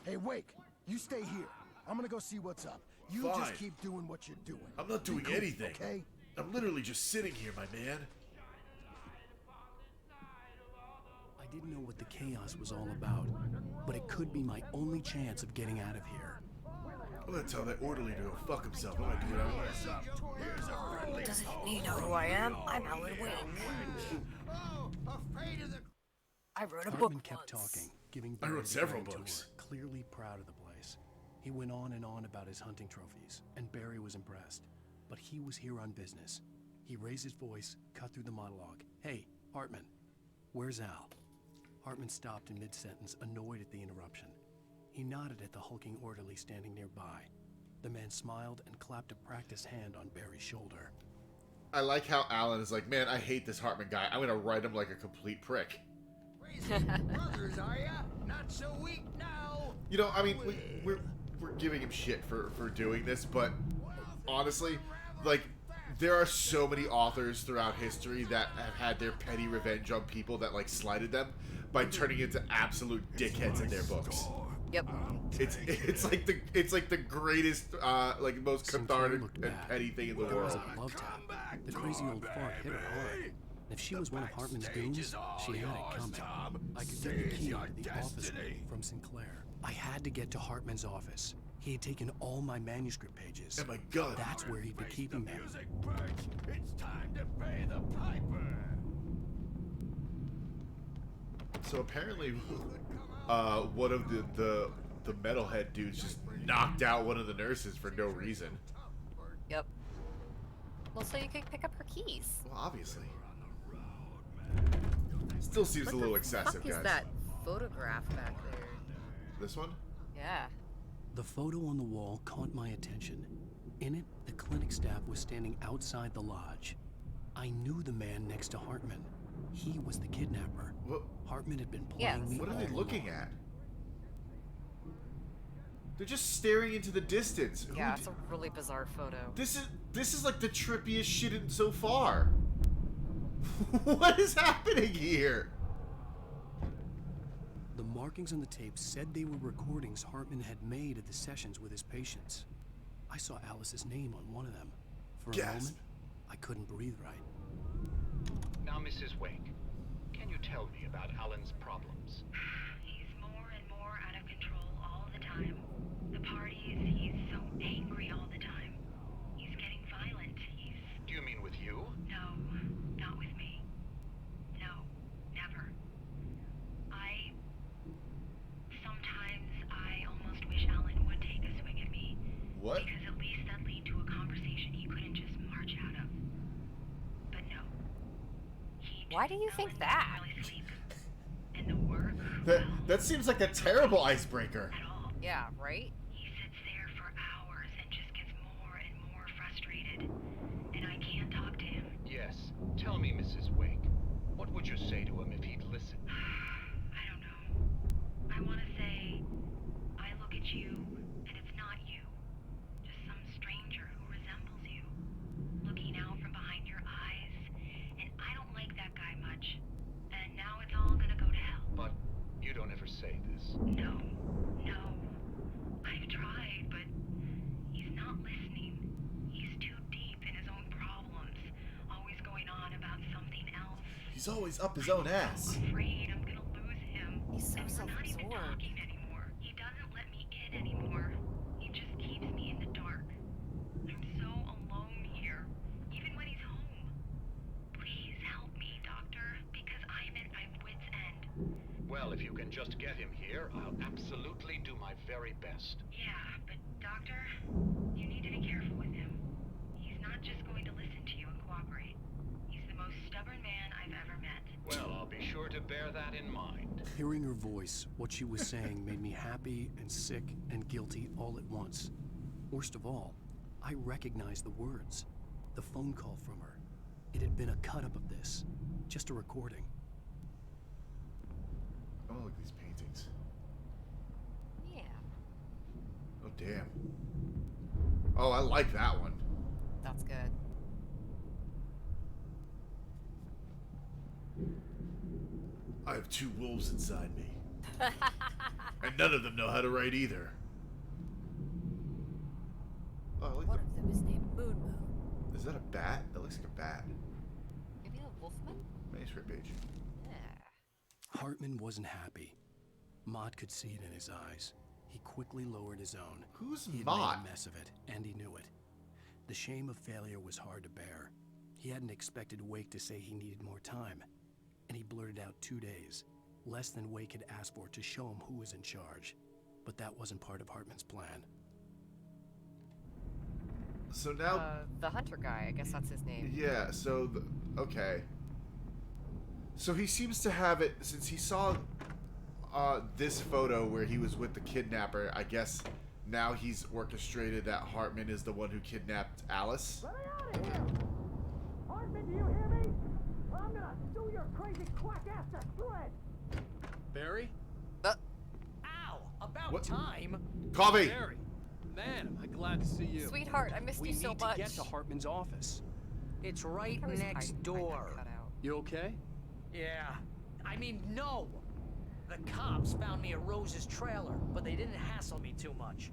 [SPEAKER 14] Hey, Wake, you stay here. I'm gonna go see what's up. You
[SPEAKER 1] Fine.
[SPEAKER 14] just keep doing what you're doing.
[SPEAKER 1] I'm not
[SPEAKER 14] Be
[SPEAKER 1] doing
[SPEAKER 14] cool,
[SPEAKER 1] anything.
[SPEAKER 14] okay?
[SPEAKER 1] I'm literally just sitting here, my man.
[SPEAKER 3] I didn't know what the chaos was all about, but it could be my only chance of getting out of here.
[SPEAKER 1] I'm gonna tell that orderly to go fuck himself. I'm gonna do what I want.
[SPEAKER 2] Doesn't he know who I am? I'm Alan Wake. I wrote a book
[SPEAKER 3] Hartman kept
[SPEAKER 2] once.
[SPEAKER 3] talking, giving
[SPEAKER 1] I
[SPEAKER 3] Barry
[SPEAKER 1] wrote
[SPEAKER 3] the
[SPEAKER 1] several
[SPEAKER 3] grand
[SPEAKER 1] books.
[SPEAKER 3] tour, clearly proud of the place. He went on and on about his hunting trophies, and Barry was impressed. But he was here on business. He raised his voice, cut through the monologue. Hey, Hartman, where's Al? Hartman stopped in mid-sentence, annoyed at the interruption. He nodded at the hulking orderly standing nearby. The man smiled and clapped a practiced hand on Barry's shoulder.
[SPEAKER 1] I like how Alan is like, man, I hate this Hartman guy. I'm gonna write him like a complete prick.
[SPEAKER 12] Brothers, are ya? Not so weak now.
[SPEAKER 1] You know, I mean, we're giving him shit for doing this, but honestly, like, there are so many authors throughout history that have had their petty revenge on people that like slighted them by turning into absolute dickheads in their books.
[SPEAKER 2] Yep.
[SPEAKER 1] It's like the greatest like most cathartic and petty thing in the
[SPEAKER 3] There was
[SPEAKER 1] world.
[SPEAKER 3] a love tap. The crazy old fart hit her hard. And if she was one of Hartman's goons, she had it coming. I could get the key to the office from Sinclair. I had to get to Hartman's office. He had taken all my manuscript pages.
[SPEAKER 1] And my gun.
[SPEAKER 3] That's where he'd be keeping them.
[SPEAKER 11] It's time to pay the piper.
[SPEAKER 1] So apparently, one of the metalhead dudes just knocked out one of the nurses for no reason.
[SPEAKER 2] Yep. Well, so you could pick up her keys.
[SPEAKER 1] Well, obviously. Still seems a little excessive,
[SPEAKER 2] What the fuck
[SPEAKER 1] guys.
[SPEAKER 2] is that photograph back there?
[SPEAKER 1] This one?
[SPEAKER 2] Yeah.
[SPEAKER 3] The photo on the wall caught my attention. In it, the clinic staff was standing outside the lodge. I knew the man next to Hartman. He was the kidnapper.
[SPEAKER 1] What?
[SPEAKER 3] Hartman had been playing me
[SPEAKER 1] What are they
[SPEAKER 3] all
[SPEAKER 1] looking
[SPEAKER 3] along.
[SPEAKER 1] at? They're just staring into the distance. Who
[SPEAKER 2] Yeah,
[SPEAKER 1] d-
[SPEAKER 2] it's a really bizarre photo.
[SPEAKER 1] This is like the trippiest shit in so far. What is happening here?
[SPEAKER 3] The markings on the tape said they were recordings Hartman had made at the sessions with his patients. I saw Alice's name on one of them. For a
[SPEAKER 1] Gasp.
[SPEAKER 3] moment, I couldn't breathe right.
[SPEAKER 15] Now, Mrs. Wake, can you tell me about Alan's problems?
[SPEAKER 8] He's more and more out of control. time. The parties, he's so angry all the time. He's getting violent.
[SPEAKER 15] Do you mean with you?
[SPEAKER 8] No, not with me. No, never. Sometimes I almost wish Alan would take a swing at me.
[SPEAKER 1] What?
[SPEAKER 8] Because at least that'd lead to a conversation he couldn't just march out of. But no.
[SPEAKER 2] Why do you think that?
[SPEAKER 8] And the work,
[SPEAKER 1] That seems like a terrible icebreaker.
[SPEAKER 2] Yeah, right?
[SPEAKER 8] he sits there for hours and just gets more and more frustrated. And I can't talk to him.
[SPEAKER 15] Yes. Tell me, Mrs. Wake. What would you say to him if he'd listen?
[SPEAKER 8] I don't know. I want to say, I look at you, and it's not you. Just some stranger who resembles you. Looking out from behind your eyes. And I don't like that guy much. And now it's all gonna go to hell.
[SPEAKER 15] But you don't ever say this.
[SPEAKER 8] No. I've tried, but he's not listening. He's too deep in his own problems. Always going on about something else.
[SPEAKER 1] He's always up his own ass.
[SPEAKER 8] I'm afraid I'm gonna lose him.
[SPEAKER 2] He's so
[SPEAKER 8] And we're not even
[SPEAKER 2] self-absorbed.
[SPEAKER 8] talking anymore. He doesn't let me in anymore. He just keeps me in the dark. I'm so alone here, even when he's home. Please help me, Doctor, because I'm at my wit's end.
[SPEAKER 15] Well, if you can just get him here, I'll absolutely do my very best.
[SPEAKER 8] Yeah, but Doctor, you need to be careful with him. He's not just going to listen to you and cooperate. He's the most stubborn man I've ever met.
[SPEAKER 15] Well, I'll be sure to bear that in mind.
[SPEAKER 3] Hearing her voice, what she was saying made me happy and sick and guilty all at once. Worst of all, I recognized the words. The phone call from her. It had been a cut-up of this. Just a recording.
[SPEAKER 1] Oh, look at these paintings.
[SPEAKER 2] Yeah.
[SPEAKER 1] Oh, damn. Oh, I like that one.
[SPEAKER 2] That's good.
[SPEAKER 1] I have two wolves inside me. And none of them know how to write either. Oh, I like
[SPEAKER 2] One of them is named Moon Moon.
[SPEAKER 1] Is that a bat? That looks like a bat.
[SPEAKER 2] Maybe a wolfman?
[SPEAKER 1] Manuscript page.
[SPEAKER 2] Yeah.
[SPEAKER 3] Hartman wasn't happy. Mott could see it in his eyes. He quickly lowered his own.
[SPEAKER 1] Who's
[SPEAKER 3] He had
[SPEAKER 1] Mott?
[SPEAKER 3] made a mess of it, and he knew it. The shame of failure was hard to bear. He hadn't expected Wake to say he needed more time, and he blurted out 2 days, less than Wake had asked for to show him who was in charge. But that wasn't part of Hartman's plan.
[SPEAKER 1] So now...
[SPEAKER 2] the hunter guy, I guess that's his name.
[SPEAKER 1] Yeah, so... okay. So he seems to have it, since he saw this photo where he was with the kidnapper, I guess now he's orchestrated that Hartman is the one who kidnapped Alice.
[SPEAKER 12] Let me out of here! Hartman, do you hear me? Or I'm gonna sue your crazy quack ass to shreds!
[SPEAKER 13] Barry?
[SPEAKER 5] Ow! About
[SPEAKER 1] What?
[SPEAKER 5] time!
[SPEAKER 1] Coffee!
[SPEAKER 13] Barry! Man, am I glad to see you.
[SPEAKER 2] Sweetheart, I missed
[SPEAKER 3] We
[SPEAKER 2] you so
[SPEAKER 3] need
[SPEAKER 2] much.
[SPEAKER 3] to get to Hartman's office.
[SPEAKER 5] It's right
[SPEAKER 2] I was
[SPEAKER 5] next
[SPEAKER 2] hiding behind that
[SPEAKER 5] door.
[SPEAKER 2] cutout.
[SPEAKER 13] You okay?
[SPEAKER 5] Yeah. I mean, no! The cops found me at Rose's trailer, but they didn't hassle me too much.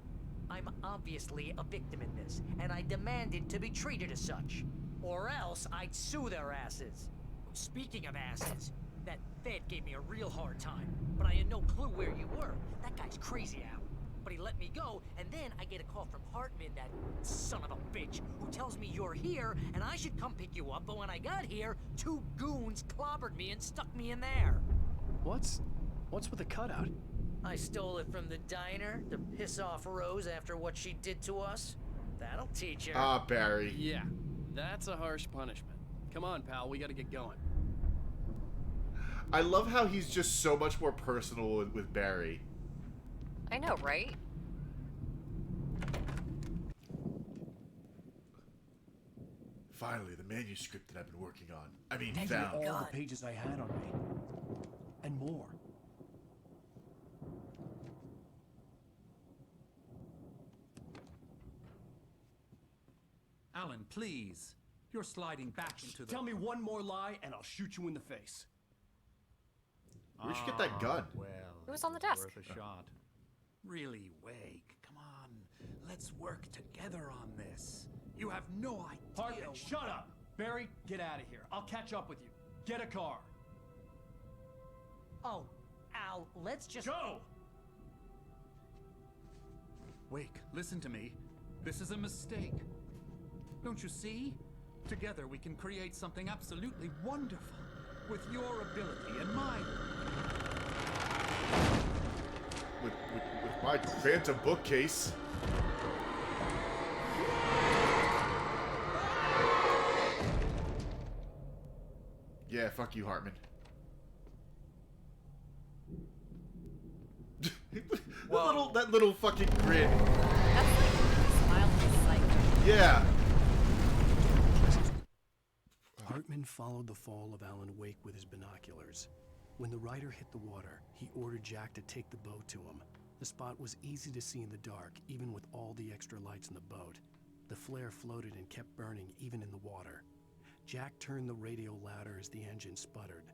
[SPEAKER 5] I'm obviously a victim in this, and I demanded to be treated as such. Or else I'd sue their asses. Speaking of asses, that Fed gave me a real hard time, but I had no clue where you were. That guy's crazy out. But he let me go, and then I get a call from Hartman, that son of a bitch, who tells me you're here, and I should come pick you up, but when I got here, 2 goons clobbered me and stuck me in there.
[SPEAKER 3] What's with the cutout?
[SPEAKER 5] I stole it from the diner to piss off Rose after what she did to us. That'll teach her.
[SPEAKER 1] Ah, Barry.
[SPEAKER 13] Yeah, that's a harsh punishment. Come on, pal, we gotta get going.
[SPEAKER 1] I love how he's just so much more personal with Barry.
[SPEAKER 2] I know, right?
[SPEAKER 1] Finally, the manuscript that I've been working on. I mean,
[SPEAKER 3] These
[SPEAKER 1] found.
[SPEAKER 3] are all the pages I had on me. And more.
[SPEAKER 9] Alan, please. You're sliding back into the...
[SPEAKER 3] Tell me one more lie and I'll shoot you in the face.
[SPEAKER 1] Where'd you get that gun?
[SPEAKER 9] Well,
[SPEAKER 2] It was on the desk.
[SPEAKER 9] worth a shot. Really, Wake, come on. Let's work together on this. You have no idea.
[SPEAKER 3] Hartman, shut up! Barry, get out of here. I'll catch up with you. Get a car.
[SPEAKER 5] Oh, Al, let's just...
[SPEAKER 3] Go!
[SPEAKER 9] Wake, listen to me. This is a mistake. Don't you see? Together we can create something absolutely wonderful. With your ability and mine.
[SPEAKER 1] With my phantom bookcase. Yeah, fuck you, Hartman. that little fucking grin.
[SPEAKER 2] That's like a smile of psycho.
[SPEAKER 1] Yeah.
[SPEAKER 3] Hartman followed the fall of Alan Wake with his binoculars. When the rider hit the water, he ordered Jack to take the boat to him. The spot was easy to see in the dark, even with all the extra lights in the boat. The flare floated and kept burning even in the water. Jack turned the radio louder as the engine sputtered.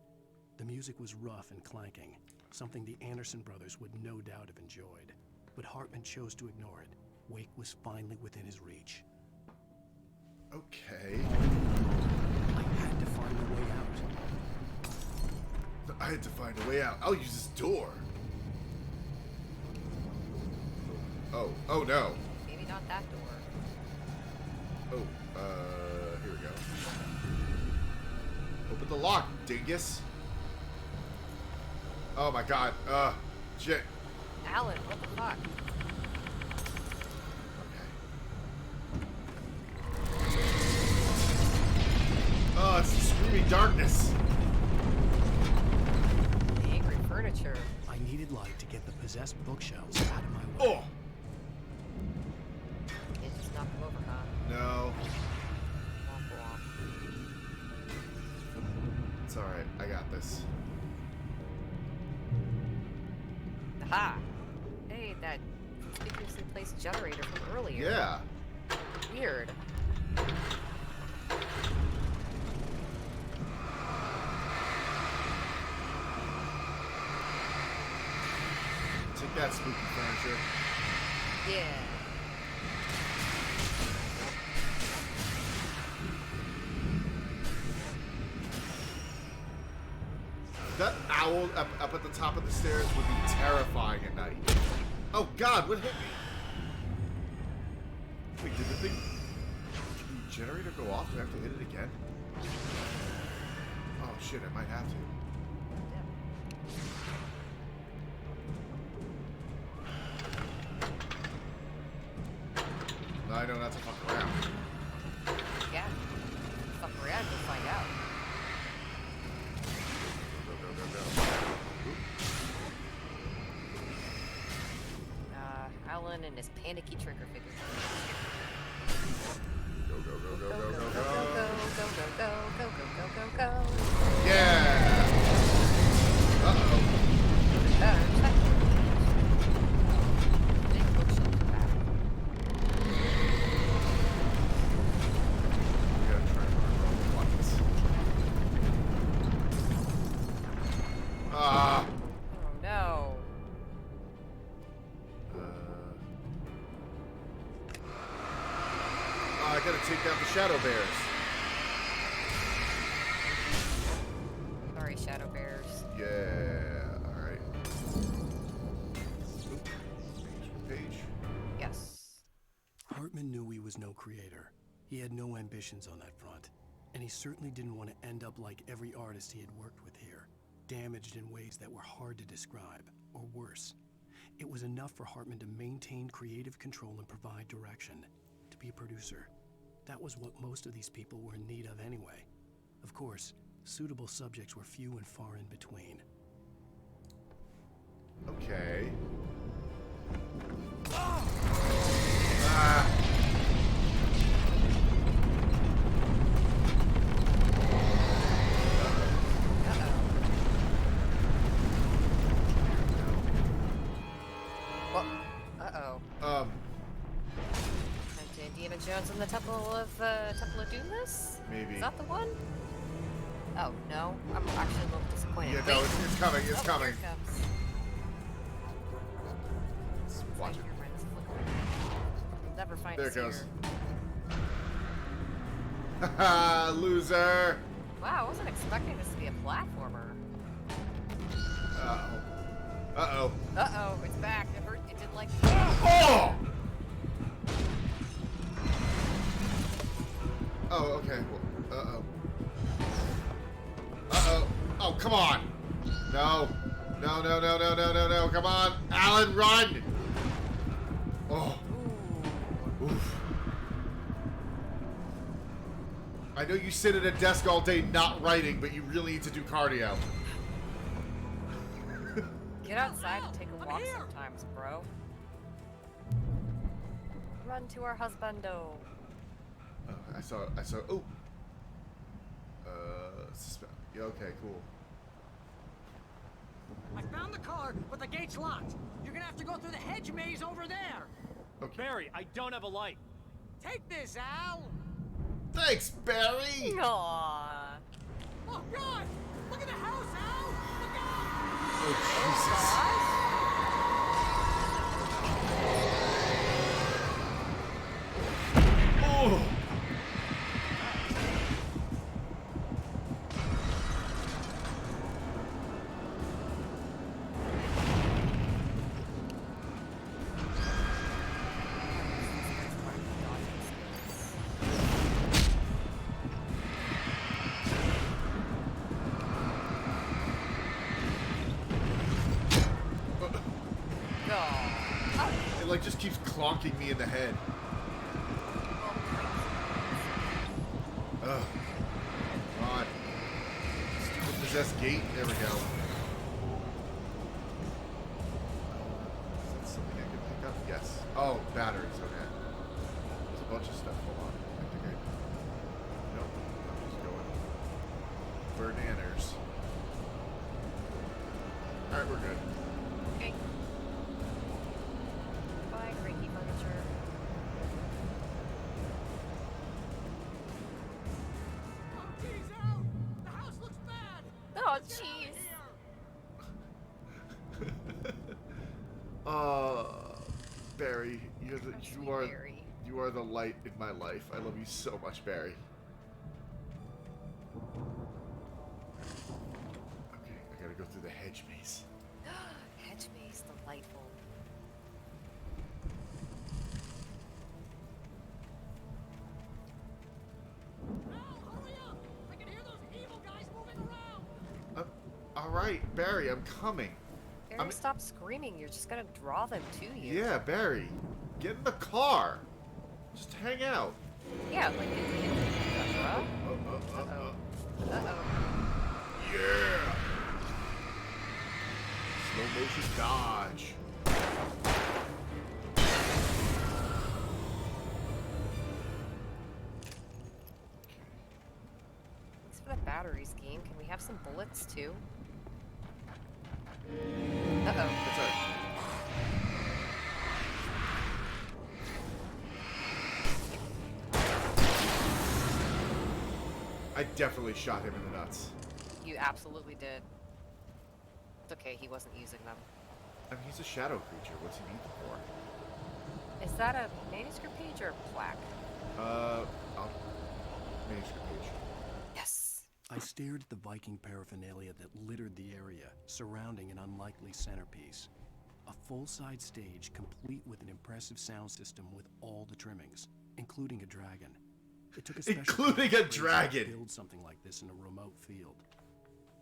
[SPEAKER 3] The music was rough and clanking, something the Anderson brothers would no doubt have enjoyed. But Hartman chose to ignore it. Wake was finally within his reach.
[SPEAKER 1] Okay.
[SPEAKER 3] I had to find a way out.
[SPEAKER 1] I had to find a way out. I'll use this door. Oh no.
[SPEAKER 2] Maybe not that door.
[SPEAKER 1] Here we go. Open the lock, dingus. Oh my god. Shit.
[SPEAKER 2] Alan, what the fuck?
[SPEAKER 1] Oh, it's the screaming darkness.
[SPEAKER 2] The angry furniture.
[SPEAKER 3] I needed light to get the possessed bookshelves out of my way.
[SPEAKER 1] Oh!
[SPEAKER 2] Can't just knock them over, huh?
[SPEAKER 1] No.
[SPEAKER 2] Womp womp.
[SPEAKER 1] It's alright. I got this.
[SPEAKER 2] Aha! Hey, that conspicuously placed generator from earlier.
[SPEAKER 1] Yeah.
[SPEAKER 2] Weird.
[SPEAKER 1] Take that, spooky furniture.
[SPEAKER 2] Yeah.
[SPEAKER 1] That owl up at the top of the stairs would be terrifying at night. Oh god, what hit me? Wait, did the generator go off? Do I have to hit it again? Oh shit, I might have to. No, I know not to fuck around.
[SPEAKER 2] Yeah. Fuck around, we'll find out. Alan and his panicky trigger figure.
[SPEAKER 1] Go, go, go, go, go, go, go.
[SPEAKER 2] Go.
[SPEAKER 1] Yeah! Uh-oh. Big bookshelf back. We gotta try and run all the buckets. Ah!
[SPEAKER 2] Oh no.
[SPEAKER 1] I gotta take down the shadow bears.
[SPEAKER 2] Sorry, shadow bears.
[SPEAKER 1] Yeah, alright. Page.
[SPEAKER 2] Yes.
[SPEAKER 3] Hartman knew he was no creator. He had no ambitions on that front. And he certainly didn't want to end up like every artist he had worked with here, damaged in ways that were hard to describe, or worse. It was enough for Hartman to maintain creative control and provide direction, to be a producer. That was what most of these people were in need of anyway. Of course, suitable subjects were few and far in between.
[SPEAKER 1] Okay.
[SPEAKER 2] Ah! Indiana Jones in the Temple of Doomness?
[SPEAKER 1] Maybe.
[SPEAKER 2] Is that the one? Oh, no. I'm actually a little disappointed.
[SPEAKER 1] Yeah, no, it's coming, it's coming.
[SPEAKER 2] Here it comes.
[SPEAKER 1] Let's watch it.
[SPEAKER 2] You'll never find
[SPEAKER 1] There
[SPEAKER 2] us
[SPEAKER 1] it goes.
[SPEAKER 2] here.
[SPEAKER 1] Haha, loser!
[SPEAKER 2] Wow, I wasn't expecting this to be a platformer.
[SPEAKER 1] Uh-oh. Uh-oh.
[SPEAKER 2] Uh-oh, it's back. It hurt. It didn't like...
[SPEAKER 1] Oh! Oh, okay. Well, uh-oh. Uh-oh. Oh, come on. No. No, no, no, no, no, no, no. Come on. Alan, run! Oh. Oof. I know you sit at a desk all day not writing, but you really need to do cardio.
[SPEAKER 2] Get outside and take a walk sometimes, bro. Run to our husbando.
[SPEAKER 1] I saw, oh. Yeah, okay, cool.
[SPEAKER 5] I found the car, but the gate's locked. You're gonna have to go through the hedge maze over there.
[SPEAKER 1] Okay.
[SPEAKER 4] Barry, I don't have a light.
[SPEAKER 5] Take this, Al.
[SPEAKER 1] Thanks, Barry!
[SPEAKER 2] Aww.
[SPEAKER 5] Oh, God! Look at the house, Al! Look out!
[SPEAKER 1] Oh, Jesus. Oh! It like just keeps clonking me in the head. Ugh. Come on. Stupid possessed gate. There we go. Is that something I can pick up? Yes. Oh, batteries. Okay. There's a bunch of stuff. Hold on. I think nope. I'm just going. Bernanners. Alright, we're good.
[SPEAKER 2] Okay. Bye, Reiki furniture.
[SPEAKER 5] Oh, geez, Al! The house looks bad!
[SPEAKER 2] Oh, jeez.
[SPEAKER 1] Barry,
[SPEAKER 2] Barry.
[SPEAKER 1] you are the light in my life. I love you so much, Barry. Okay, I gotta go through the hedge maze.
[SPEAKER 2] Hedge maze, delightful.
[SPEAKER 5] Al, hurry up! I can hear those evil guys moving around!
[SPEAKER 1] All right, Barry, I'm coming.
[SPEAKER 2] Barry, stop screaming. You're just gonna draw them to you.
[SPEAKER 1] Yeah, Barry, get in the car. Just hang out.
[SPEAKER 2] Yeah, like bro. Uh-oh.
[SPEAKER 1] Yeah. Slow motion dodge.
[SPEAKER 2] Thanks for the batteries, game. Can we have some bullets too? Uh-oh.
[SPEAKER 1] That's all right. I definitely shot him in the nuts.
[SPEAKER 2] You absolutely did. It's okay, he wasn't using them.
[SPEAKER 1] I mean, he's a shadow creature. What's he need them for?
[SPEAKER 2] Is that a manuscript page or a plaque?
[SPEAKER 1] Manuscript page.
[SPEAKER 2] Yes.
[SPEAKER 3] I stared at the Viking paraphernalia that littered the area, surrounding an unlikely centerpiece. A full-size stage complete with an impressive sound system with all the trimmings, including a dragon. It took a special
[SPEAKER 1] including a dragon
[SPEAKER 3] to build something like this in a remote field.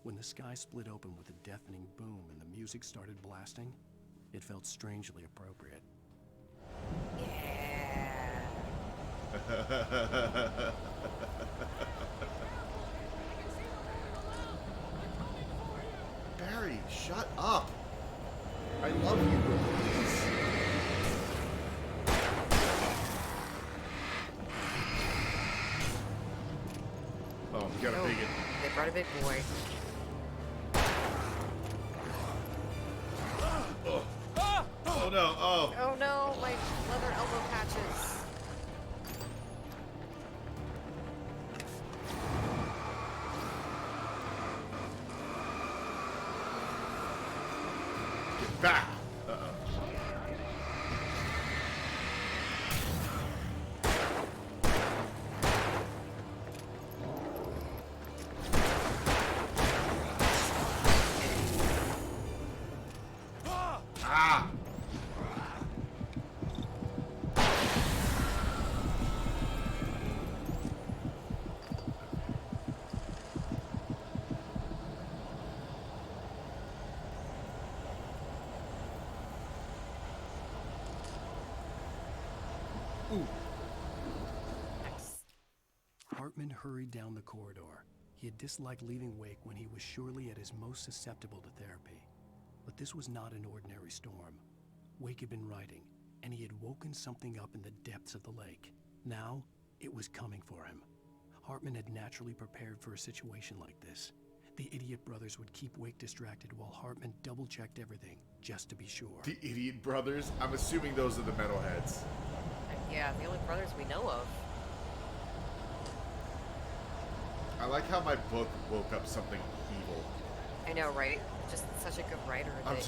[SPEAKER 3] When the sky split open with a deafening boom and the music started blasting, it felt strangely appropriate.
[SPEAKER 2] Yeah.
[SPEAKER 1] Barry, shut up. I love you, but please. Oh, we got a big one.
[SPEAKER 2] They brought a big boy.
[SPEAKER 1] Oh no, oh.
[SPEAKER 2] Oh no, my leather elbow patches.
[SPEAKER 1] Get back. Ah!
[SPEAKER 3] Hartman hurried down the corridor. He had disliked leaving Wake when he was surely at his most susceptible to therapy. But this was not an ordinary storm. Wake had been writing, and he had woken something up in the depths of the lake. Now, it was coming for him. Hartman had naturally prepared for a situation like this. The idiot brothers would keep Wake distracted while Hartman double-checked everything, just to be sure.
[SPEAKER 1] The idiot brothers? I'm assuming those are the metalheads.
[SPEAKER 2] Yeah, the only brothers we know of.
[SPEAKER 1] I like how my book woke up something evil.
[SPEAKER 2] I know, right? Just such a good writer.
[SPEAKER 1] I'm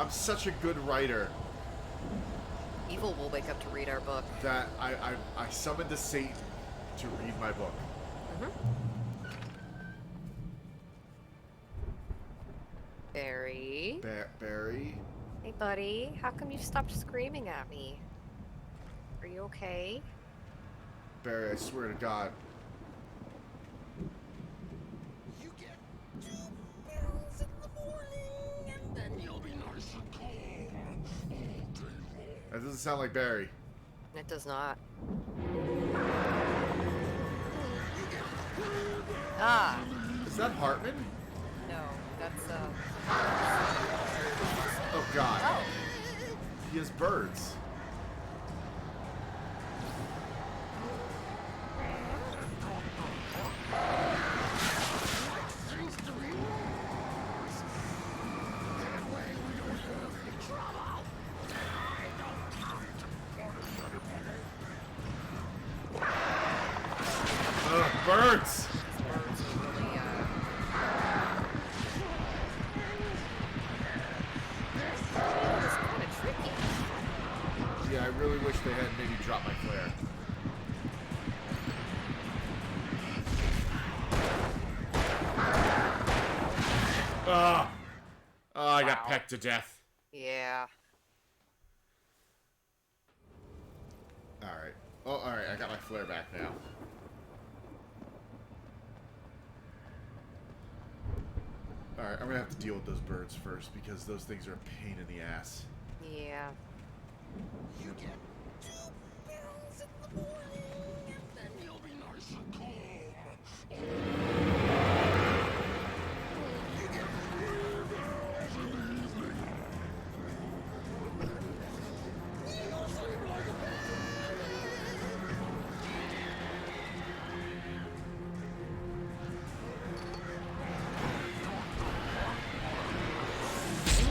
[SPEAKER 1] such a good writer.
[SPEAKER 2] Evil will wake up to read our book.
[SPEAKER 1] That I summoned a Satan to read my book.
[SPEAKER 2] Barry.
[SPEAKER 1] Barry.
[SPEAKER 2] Hey, buddy. How come you stopped screaming at me? Are you okay?
[SPEAKER 1] Barry, I swear to God.
[SPEAKER 12] You get 2 pills in the morning, and then you'll be nice and calm all day long.
[SPEAKER 1] That doesn't sound like Barry.
[SPEAKER 2] It does not. Ah.
[SPEAKER 1] Is that Hartman?
[SPEAKER 2] No, that's
[SPEAKER 1] Oh God.
[SPEAKER 2] Oh.
[SPEAKER 1] He has birds. Birds! Yeah, I really wish they had maybe dropped my flare. Ah! Oh, I got pecked to death.
[SPEAKER 2] Yeah.
[SPEAKER 1] Alright. Oh, alright, I got my flare back now. Alright, I'm gonna have to deal with those birds first because those things are a pain in the ass.
[SPEAKER 2] Yeah.
[SPEAKER 12] You get 2 pills in the morning, and then you'll be nice and calm. You get 3 pills in the evening. You'll sleep like a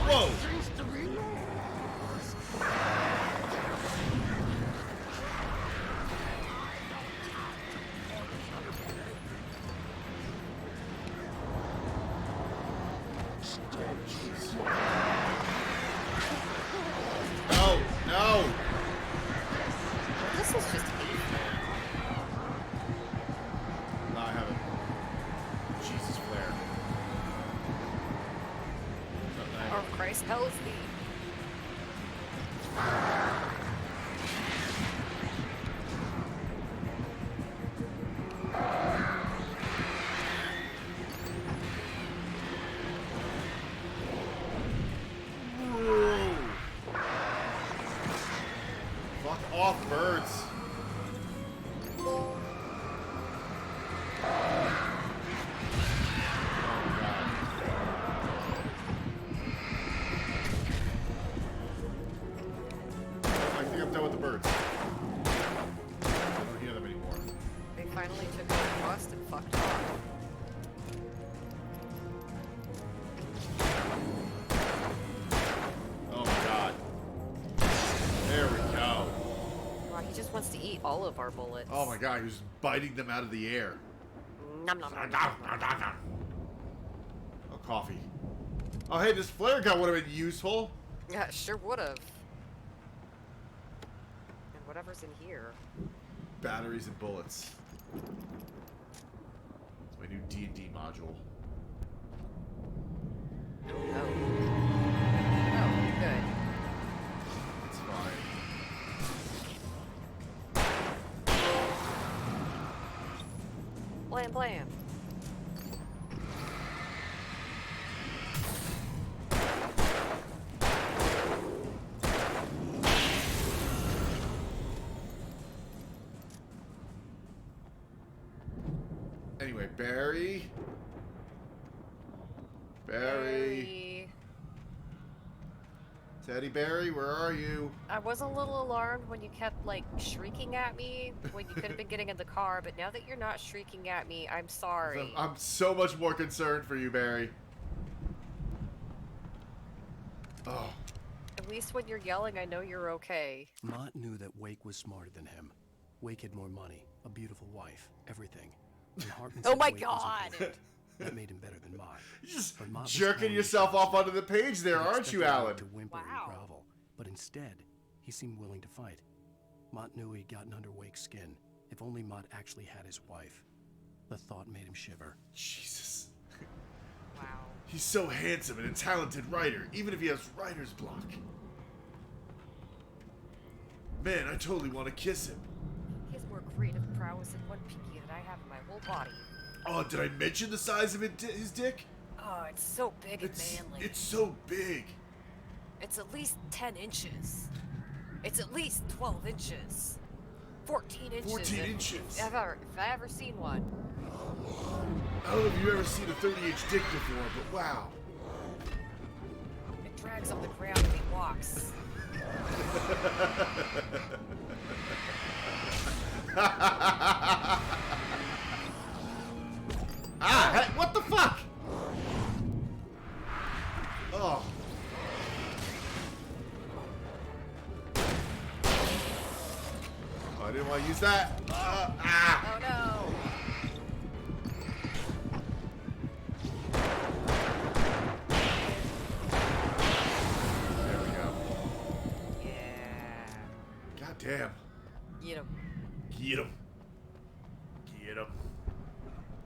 [SPEAKER 1] Whoa! No! No!
[SPEAKER 2] This is just evil.
[SPEAKER 1] No, I haven't. Jesus flare.
[SPEAKER 2] Oh, Christ, hells thee.
[SPEAKER 1] Fuck off, birds. I think I'm done with the birds. I don't hear them anymore.
[SPEAKER 2] They finally took out Frost and fucked off.
[SPEAKER 1] Oh my God. There we go.
[SPEAKER 2] Wow, he just wants to eat all of our bullets.
[SPEAKER 1] Oh my God, he was biting them out of the air.
[SPEAKER 2] Nom nom nom. nom, nom.
[SPEAKER 1] Oh, coffee. Oh, hey, this flare gun would have been useful.
[SPEAKER 2] Yeah, it sure would have. And whatever's in here.
[SPEAKER 1] Batteries and bullets. It's my new D&D module.
[SPEAKER 2] Oh. Oh, good.
[SPEAKER 1] It's fine.
[SPEAKER 2] Blam blam.
[SPEAKER 1] Anyway, Barry. Teddy Barry, where are you?
[SPEAKER 2] I was a little alarmed when you kept, like, shrieking at me when you could have been getting in the car, but now that you're not shrieking at me, I'm sorry.
[SPEAKER 1] I'm so much more concerned for you, Barry. Oh.
[SPEAKER 2] At least when you're yelling, I know you're okay.
[SPEAKER 3] Mott knew that Wake was smarter than him. Wake had more money, a beautiful wife, everything. And Hartman
[SPEAKER 2] Oh
[SPEAKER 3] said
[SPEAKER 2] my
[SPEAKER 3] Wake was
[SPEAKER 2] God!
[SPEAKER 3] important. That made him better than Mott.
[SPEAKER 1] You're just
[SPEAKER 3] But Mott was
[SPEAKER 1] jerking
[SPEAKER 3] calling
[SPEAKER 1] yourself
[SPEAKER 3] the
[SPEAKER 1] off
[SPEAKER 3] shots.
[SPEAKER 1] onto the page there,
[SPEAKER 3] He'd
[SPEAKER 1] aren't you,
[SPEAKER 3] expected
[SPEAKER 1] Alan?
[SPEAKER 3] Wake to whimper and grovel, but instead, he seemed willing to fight. Mott knew he'd gotten under Wake's skin. If only Mott actually had his wife. The thought made him shiver.
[SPEAKER 1] Jesus.
[SPEAKER 2] Wow.
[SPEAKER 1] He's so handsome and a talented writer, even if he has writer's block. Man, I totally want to kiss him.
[SPEAKER 2] He has more creative prowess in one pinky than I have in my whole body.
[SPEAKER 1] Oh, did I mention the size of his dick?
[SPEAKER 2] Oh, it's so big and manly.
[SPEAKER 1] It's so big.
[SPEAKER 2] It's at least 10 inches. It's at least 12 inches. 14 inches.
[SPEAKER 1] 14 inches.
[SPEAKER 2] If I ever seen one.
[SPEAKER 1] I don't know if you've ever seen a 30-inch dick before, but wow.
[SPEAKER 2] It drags on the ground when he walks.
[SPEAKER 1] Hey, what the fuck? Oh. Oh, I didn't want to use that.
[SPEAKER 2] Oh no.
[SPEAKER 1] There we go.
[SPEAKER 2] Yeah.
[SPEAKER 1] God damn.
[SPEAKER 2] Get him.
[SPEAKER 1] Get him. Get him.